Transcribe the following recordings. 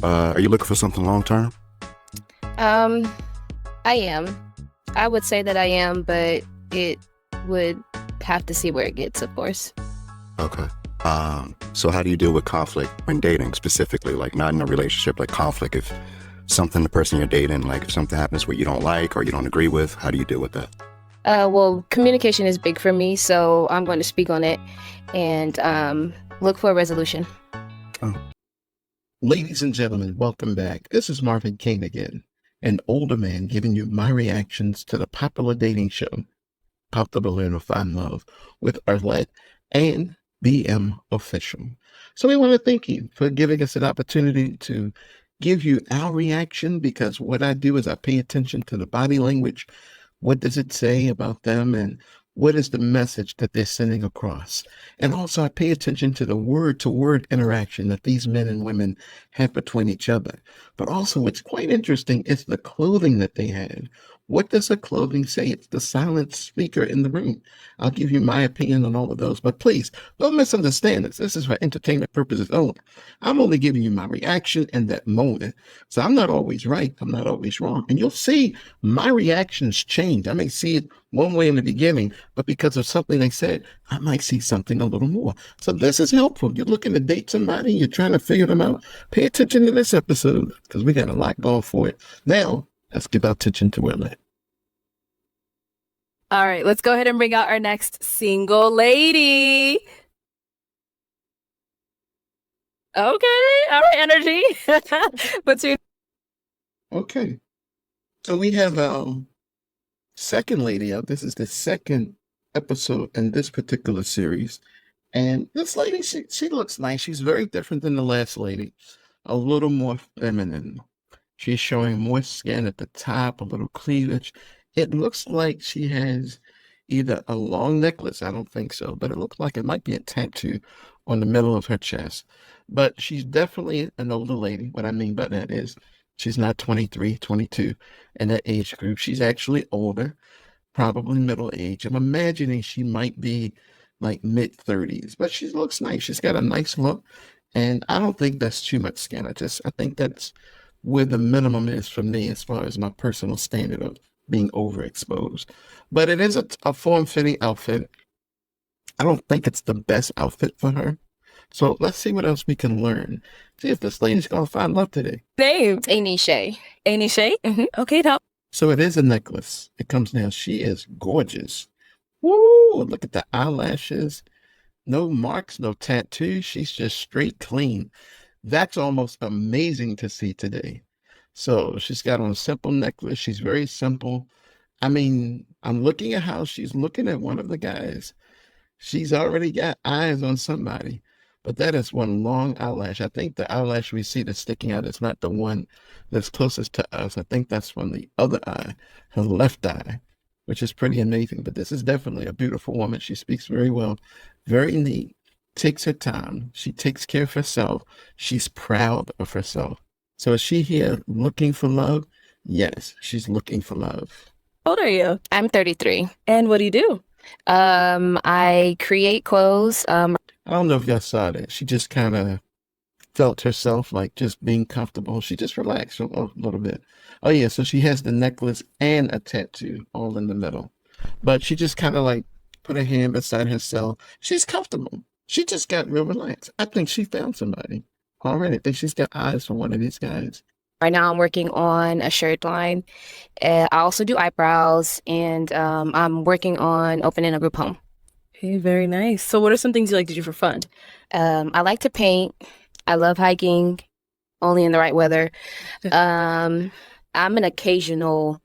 Are you looking for something long term? Um, I am. I would say that I am, but it would have to see where it gets, of course. Okay. So how do you deal with conflict when dating specifically, like not in a relationship, like conflict if something the person you're dating, like if something happens where you don't like or you don't agree with, how do you deal with that? Well, communication is big for me, so I'm going to speak on it and look for a resolution. Oh. Ladies and gentlemen, welcome back. This is Marvin Kane again, an older man giving you my reactions to the popular dating show, Pop the Balloon of Find Love, with Arlette and BM Official. So we want to thank you for giving us an opportunity to give you our reaction, because what I do is I pay attention to the body language. What does it say about them, and what is the message that they're sending across? And also I pay attention to the word-to-word interaction that these men and women have between each other. But also what's quite interesting is the clothing that they have. What does the clothing say? It's the silent speaker in the room. I'll give you my opinion on all of those, but please don't misunderstand this. This is for entertainment purposes only. I'm only giving you my reaction in that moment. So I'm not always right. I'm not always wrong. And you'll see my reactions change. I may see it one way in the beginning, but because of something they said, I might see something a little more. So this is helpful. You're looking to date somebody, you're trying to figure them out. Pay attention to this episode because we got a lot going for it. Now, let's give our attention to Arlette. All right, let's go ahead and bring out our next single lady. Okay, all right, energy. What's your... Okay. So we have second lady up. This is the second episode in this particular series. And this lady, she looks nice. She's very different than the last lady. A little more feminine. She's showing more skin at the top, a little cleavage. It looks like she has either a long necklace, I don't think so, but it looks like it might be a tattoo on the middle of her chest. But she's definitely an older lady. What I mean by that is she's not 23, 22 in that age group. She's actually older, probably middle age. I'm imagining she might be like mid-30s, but she looks nice. She's got a nice look, and I don't think that's too much skin. I think that's where the minimum is for me as far as my personal standard of being overexposed. But it is a form-fitting outfit. I don't think it's the best outfit for her. So let's see what else we can learn. See if this lady's gonna find love today. name? Anisha. Anisha? Mhm. Okay, now. So it is a necklace. It comes down. She is gorgeous. Woo! Look at the eyelashes. No marks, no tattoos. She's just straight clean. That's almost amazing to see today. So she's got on a simple necklace. She's very simple. I mean, I'm looking at how she's looking at one of the guys. She's already got eyes on somebody, but that is one long eyelash. I think the eyelash we see that's sticking out is not the one that's closest to us. I think that's from the other eye, her left eye, which is pretty amazing. But this is definitely a beautiful woman. She speaks very well, very neat, takes her time. She takes care of herself. She's proud of herself. So is she here looking for love? Yes, she's looking for love. How old are you? I'm 33. And what do you do? I create clothes. I don't know if y'all saw that. She just kind of felt herself like just being comfortable. She just relaxed a little bit. Oh yeah, so she has the necklace and a tattoo all in the middle. But she just kind of like put her hand beside herself. She's comfortable. She just got real relaxed. I think she found somebody already. I think she's got eyes for one of these guys. Right now I'm working on a shirt line. I also do eyebrows, and I'm working on opening a group home. Okay, very nice. So what are some things you like to do for fun? I like to paint. I love hiking, only in the right weather. I'm an occasional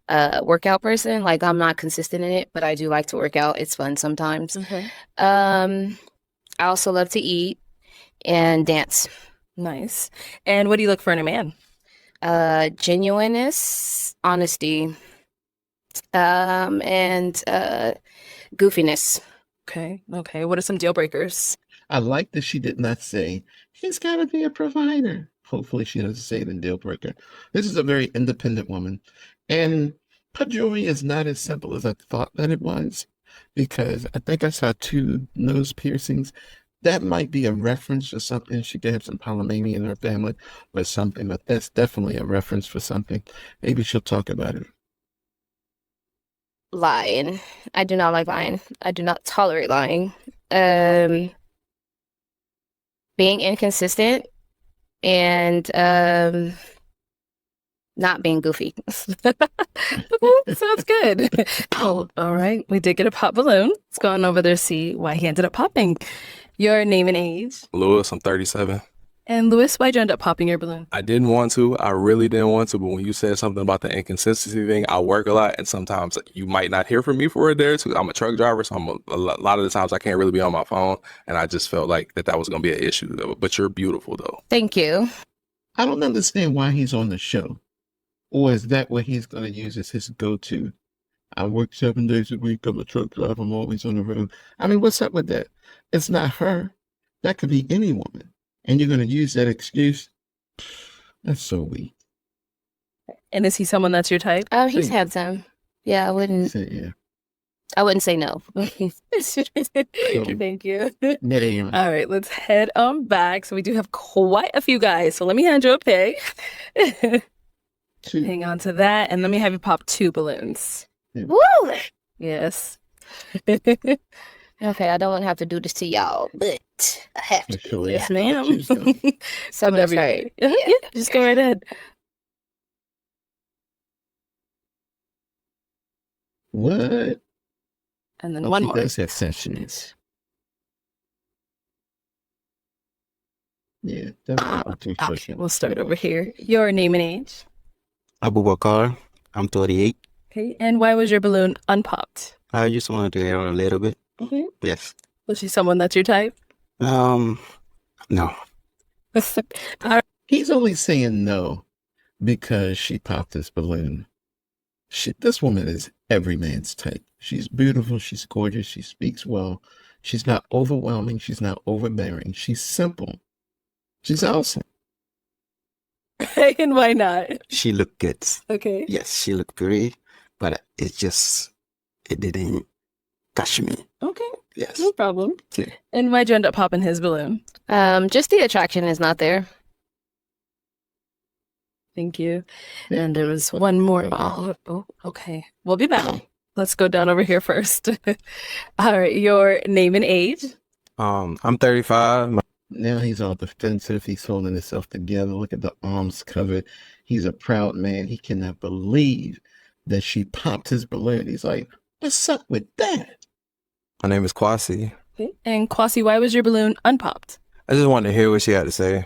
workout person. Like, I'm not consistent in it, but I do like to work out. It's fun sometimes. Okay. I also love to eat and dance. Nice. And what do you look for in a man? Genuineness, honesty, and goofiness. Okay. Okay. What are some deal breakers? I like that she did not say, he's got to be a provider. Hopefully she doesn't say it in deal breaker. This is a very independent woman. And her jewelry is not as simple as I thought that it was, because I think I saw 2 nose piercings. That might be a reference to something. She could have some Palomani in her family or something, but that's definitely a reference for something. Maybe she'll talk about it. Lying. I do not like lying. I do not tolerate lying. Being inconsistent and not being goofy. Sounds good. Oh, all right. We did get a pop balloon. Let's go on over there, see why he ended up popping. Your name and age. Lewis, I'm 37. And Lewis, why'd you end up popping your balloon? I didn't want to. I really didn't want to. But when you said something about the inconsistency thing, I work a lot. And sometimes you might not hear from me for a day or two. I'm a truck driver. So a lot of the times I can't really be on my phone. And I just felt like that was going to be an issue. Though. But you're beautiful, though. Thank you. I don't understand why he's on the show. Or is that what he's going to use as his go-to? I work 7 days a week. I'm a truck driver. I'm always on the road. I mean, what's up with that? It's not her. That could be any woman. And you're going to use that excuse? That's so weak. And is he someone that's your type? He's handsome. Yeah, I wouldn't Yeah. say no. Thank you. That ain't All right, let's head on back. So we do have quite a few guys. So let me hand you a pig. Two. Hang on to that. And let me have you pop 2 balloons. Woo! Yes. Okay, I don't want to have to do this to y'all, but I have to. Sure, Yes, yeah. ma'am. Choose them. So I'm gonna Whatever you're start. ready. Yeah, just go right ahead. What? And then one more. That's that sessions. Yeah, definitely. Okay, we'll start over here. Your name and age. Abu Bakar, I'm 38. Okay, and why was your balloon unpopped? I just wanted to hear a little bit. Okay. Yes. Was she someone that's your type? No. He's only saying no because she popped this balloon. This woman is every man's type. She's beautiful. She's gorgeous. She speaks well. She's not overwhelming. She's not overbearing. She's simple. She's awesome. And why not? She looked good. Okay. Yes, she looked pretty, but it didn't catch me. Okay, Yes. no problem. Yeah. And why'd you end up popping his balloon? Just the attraction is not there. Thank you. And there was one more. Oh, okay. We'll be back. Let's go down over here first. All right, your name and age. I'm 35. Now he's all defensive. He's holding himself together. Look at the arms covered. He's a proud man. He cannot believe that she popped his balloon. He's like, what's up with that? My name is Kwasi. Okay. And Kwasi, why was your balloon unpopped? I just wanted to hear what she had to say.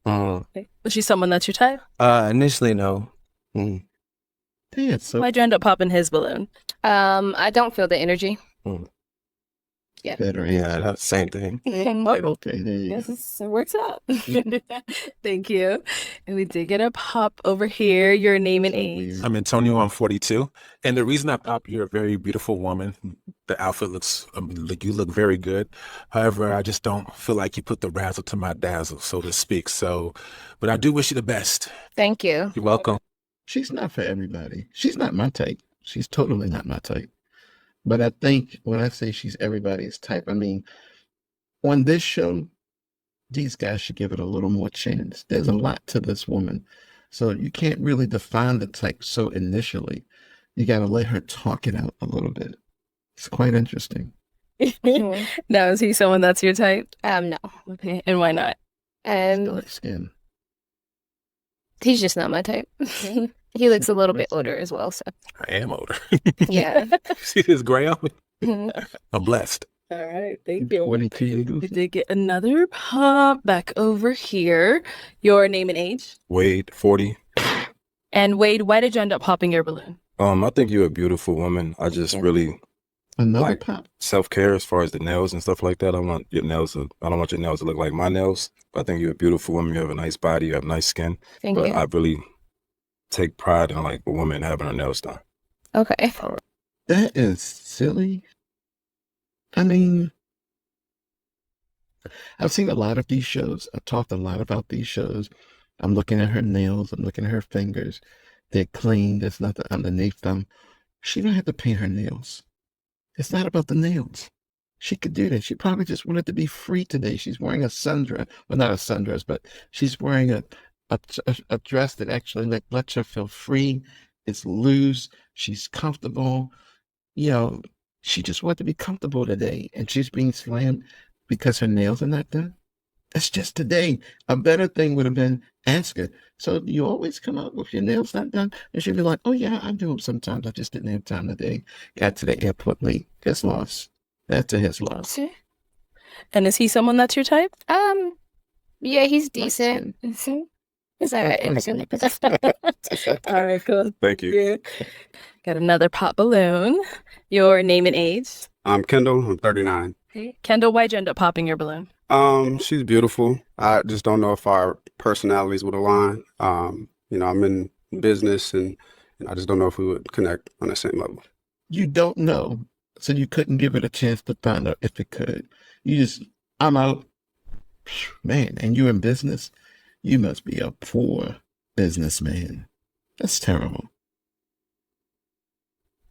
Okay. Was she someone that's your type? Initially, no. Damn, so Why'd you end up popping his balloon? I don't feel the energy. Yeah. better. Yeah, that's the same thing. Okay, there you Yes, go. it works out. Thank you. And we did get a pop over here. Your name and age. I'm Antonio. I'm 42. And the reason I pop, you're a very beautiful woman. The outfit looks, you look very good. However, I just don't feel like you put the razzle to my dazzle, so to speak. So, but I do wish you the best. Thank you. You're welcome. She's not for everybody. She's not my type. She's totally not my type. But I think when I say she's everybody's type, I mean, on this show, these guys should give it a little more chance. There's a lot to this woman. So you can't really define the type so initially. You got to let her talk it out a little bit. It's quite interesting. Now, is he someone that's your type? No. Okay. And why not? Dark skin. He's just not my type. He looks a little bit older as well, so I am older. yeah. See this gray on me? Mhm. I'm blessed. All right. Thank you. 42. We did get another pop back over here. Your name and age. Wade, 40. And Wade, why did you end up popping your balloon? I think you're a beautiful woman. I just really Another Like- pop. self-care as far as the nails and stuff like that. I don't want your nails to look like my nails. I think you're a beautiful woman. You have a nice body. You have nice skin. Thank But you. I really take pride in like a woman having her nails done. Okay. That is silly. I mean, I've seen a lot of these shows. I've talked a lot about these shows. I'm looking at her nails. I'm looking at her fingers. They're clean. There's nothing underneath them. She don't have to paint her nails. It's not about the nails. she could do that. She probably just wanted to be free today. She's wearing a sundress. Well, not a sundress, but she's wearing a dress that actually lets her feel free. It's loose. She's comfortable. You know, she just wanted to be comfortable today. And she's being slammed because her nails are not done. That's just today. A better thing would have been ask her. So you always come out with your nails not done? And she'd be like, oh, yeah, I do them sometimes. I just didn't have time today. Got to the airport late. His loss. That's a his loss. Okay. And is he someone that's your type? Yeah, he's decent. It's all right. All right, cool. Thank you. Yeah. Got another pop balloon. Your name and age? I'm Kendall. I'm 39. Okay. Kendall, why'd you end up popping your balloon? She's beautiful. I just don't know if our personalities would align. You know, I'm in business and I just don't know if we would connect on the same level. You don't know. So you couldn't give it a chance to find out if it could. You just, I'm out. Man, and you're in business? You must be a poor businessman. That's terrible.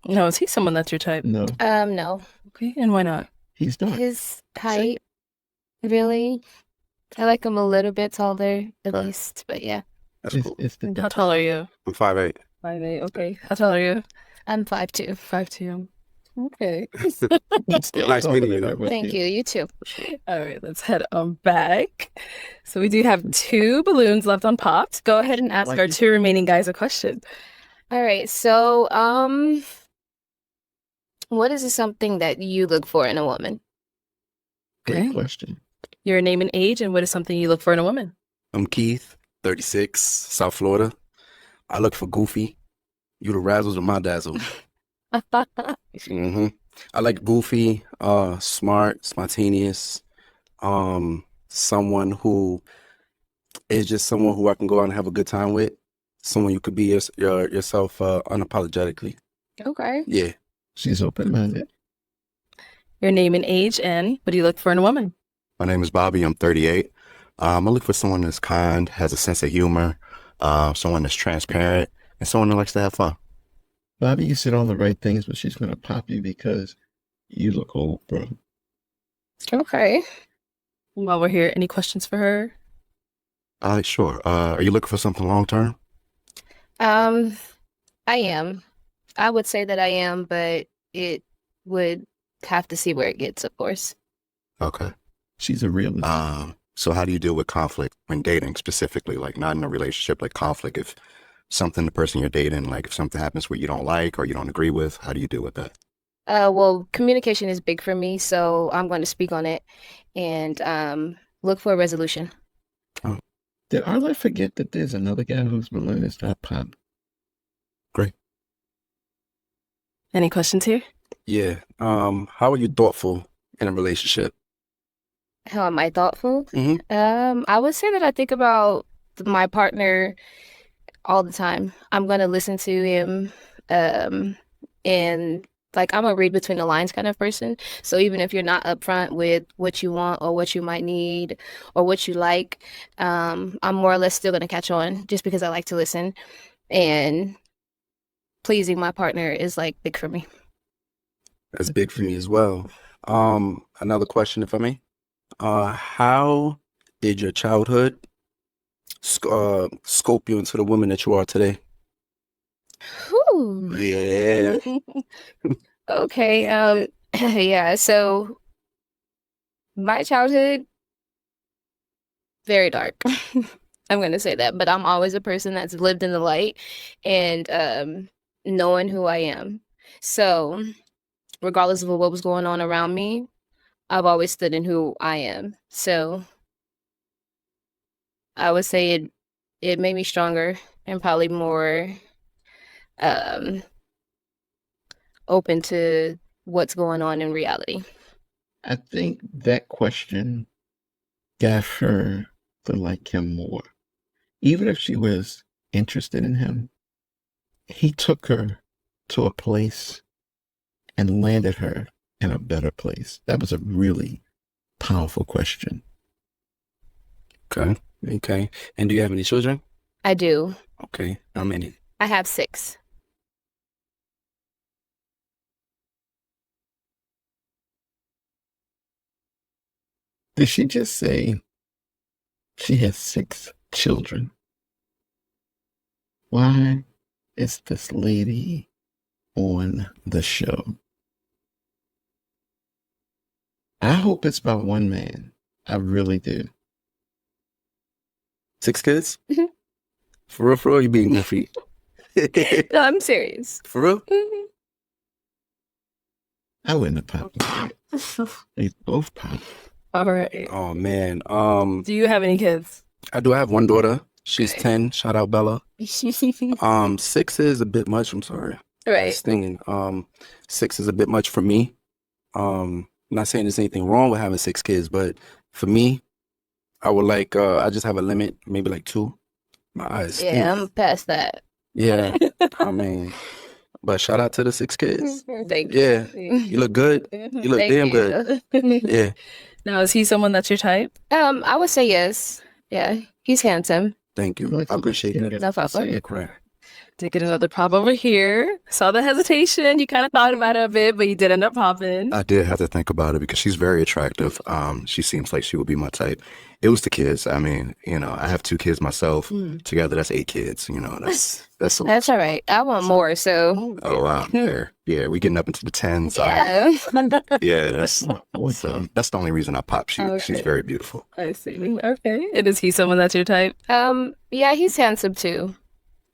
No, is he someone that's your type? No, No. Okay, and why not? he's not. His height, really. I like him a little bit taller, at Right. least. But yeah, That's It's, cool. it's the How tall are you? I'm 5'8". 5'8". Okay. How tall are you? I'm 5'2". 5'2". Okay. Nice meeting you, though. Thank you. You too. All right, let's head on back. So we do have 2 balloons left on popped. Go ahead and ask Like our you. 2 remaining guys a question. All right. So, what is something that you look for in a woman? Great Okay. question. Your name and age, and what is something you look for in a woman? I'm Keith, 36, South Florida. I look for goofy. You the razzles or my dazzle. I like goofy, smart, spontaneous. Someone who is just someone who I can go out and have a good time with. Someone you could be yourself unapologetically. Okay. Yeah. She's open-minded. Your name and age, and what do you look for in a woman? My name is Bobby. I'm 38. I look for someone that's kind, has a sense of humor, someone that's transparent, and someone that likes to have fun. Bobby, you said all the right things, but she's going to pop you because you look old, bro. Okay. While we're here, any questions for her? Sure. Are you looking for something long-term? I am. I would say that I am, but it would have to see where it gets, of course. Okay. She's a realist. So how do you deal with conflict when dating specifically, like not in a relationship, like conflict? If something, the person you're dating, like if something happens where you don't like or you don't agree with, how do you deal with that? Well, communication is big for me, so I'm going to speak on it and look for a resolution. Did Arlette forget that there's another guy whose balloon is not popped? Great. Any questions here? Yeah. How are you thoughtful in a relationship? How am I thoughtful? Mhm. I would say that I think about my partner all the time. I'm going to listen to him, and like I'm a read between the lines kind of person. So even if you're not upfront with what you want or what you might need or what you like, I'm more or less still going to catch on just because I like to listen. And pleasing my partner is like big for me. That's big for me as well. Another question, if I may. How did your childhood scope you into the woman that you are today? Whew. Yeah. Okay. Yeah. So my childhood, very dark. I'm gonna say that, but I'm always a person that's lived in the light and knowing who I am. So regardless of what was going on around me, I've always stood in who I am. So I would say it made me stronger and probably more open to what's going on in reality. I think that question got her to like him more. Even if she was interested in him, he took her to a place and landed her in a better place. That was a really powerful question. Okay. Okay. And do you have any children? I do. Okay. How many? I have 6. Did she just say she has 6 children? Why is this lady on the show? I hope it's by one man. I really do. 6 kids? Mhm. For real, you being goofy. No, I'm serious. For real? Mhm. I wouldn't have popped. They both popped. All right. Oh man. Do you have any kids? I do have one daughter. She's Okay. 10. Shout out Bella. 6 is a bit much. I'm sorry. Right. Stinging. 6 is a bit much for me. Not saying there's anything wrong with having 6 kids, but for me, I would like I just have a limit, maybe like 2. My eyes. stink. Yeah, I'm past that. Yeah. I mean, but shout out to the 6 kids. Thank you. Yeah. You look good. You look damn good. Yeah. Now, is he someone that's your type? I would say yes. Yeah, he's handsome. Thank you. I appreciate that. No problem. Say it. Right. Did get another pop over here. Saw the hesitation. You kind of thought about it a bit, but you did end up popping. I did have to think about it because she's very attractive. She seems like she would be my type. It was the kids. I mean, I have 2 kids myself. Together, that's 8 kids. That's a, That's all right. I want more, so oh wow. Yeah, we getting up into the 10s. yeah. Yeah, that's the only reason I pop. She's Okay. very beautiful. I see. Okay. And is he someone that's your type? Yeah, he's handsome too.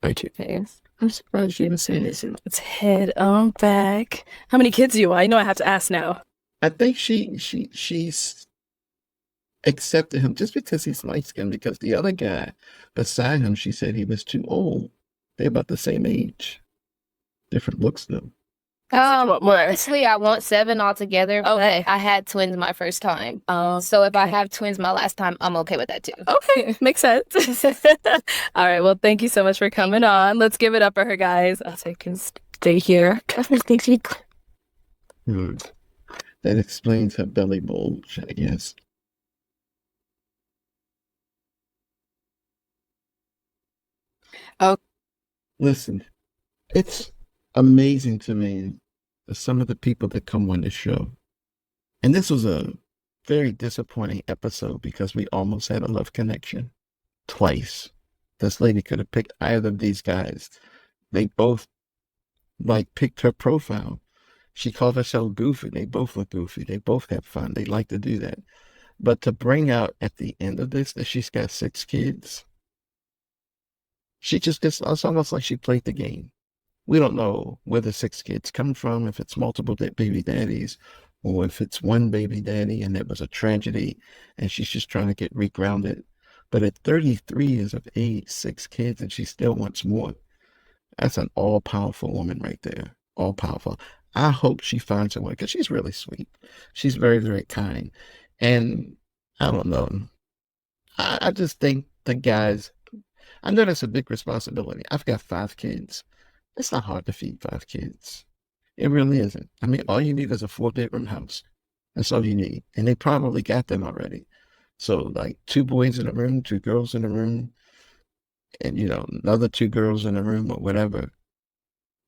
Thank you. Okay. I'm surprised you didn't say this. Let's head on back. How many kids do you want? I know I have to ask now. I think she's accepted him just because he's light skinned, because the other guy beside him, she said he was too old. They're about the same age. Different looks though. Honestly, I want 7 altogether, but Okay. I had twins my first time. So if I have twins my last time, I'm okay with that too. Okay, makes sense. All right, well, thank you so much for coming on. Let's give it up for her, guys. I'll take and stay here. That explains her belly bulge, I guess. Oh. Listen, it's amazing to me some of the people that come on the show. And this was a very disappointing episode because we almost had a love connection twice. This lady could have picked either of these guys. They both picked her profile. She called herself goofy. They both look goofy. They both have fun. They like to do that. But to bring out at the end of this that she's got 6 kids, it's almost like she played the game. We don't know where the 6 kids come from, if it's multiple baby daddies, or if it's one baby daddy and it was a tragedy and she's just trying to get regrounded. But at 33 years of age, 6 kids, and she still wants more. That's an all-powerful woman right there. All-powerful. I hope she finds a way, because she's really sweet. She's very, very kind. And I don't know. I just think the guys, I know that's a big responsibility. I've got 5 kids. It's not hard to feed 5 kids. It really isn't. I mean, all you need is a 4-bedroom house. That's all you need. And they probably got them already. So 2 boys in a room, 2 girls in a room, and another 2 girls in a room or whatever.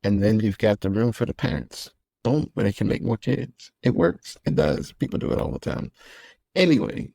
And then you've got the room for the parents. Boom, where they can make more kids. It works. It does. People do it all the time. Anyway,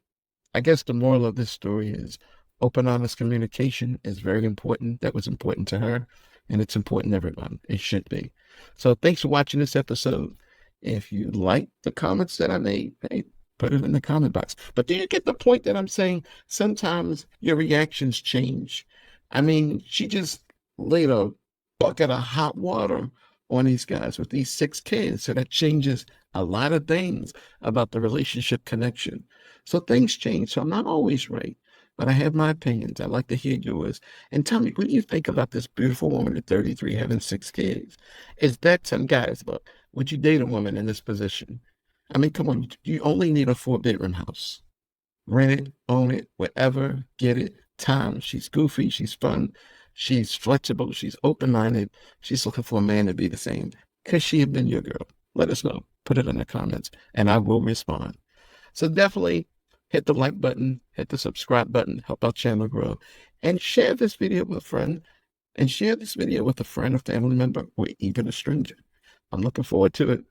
I guess the moral of this story is open, honest communication is very important. That was important to her, and it's important to everyone. It should be. So thanks for watching this episode. If you like the comments that I made, hey, put it in the comment box. But do you get the point that I'm saying? Sometimes your reactions change. I mean, she just laid a bucket of hot water on these guys with these 6 kids. So that changes a lot of things about the relationship connection. So things change. So I'm not always right, but I have my opinions. I'd like to hear yours. And tell me, what do you think about this beautiful woman at 33 having 6 kids? Is that some guys, but would you date a woman in this position? I mean, come on, you only need a 4-bedroom house. Rent it, own it, whatever, get it. Time. She's goofy, she's fun, she's flexible, she's open-minded. She's looking for a man to be the same. Could she have been your girl? Let us know. Put it in the comments, and I will respond. So definitely hit the like button, hit the subscribe button, help our channel grow, and share this video with a friend, and share this video with a friend or family member, or even a stranger. I'm looking forward to it.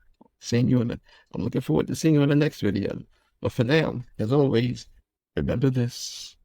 I'm looking forward to seeing you in the next video. But for now, as always, remember this.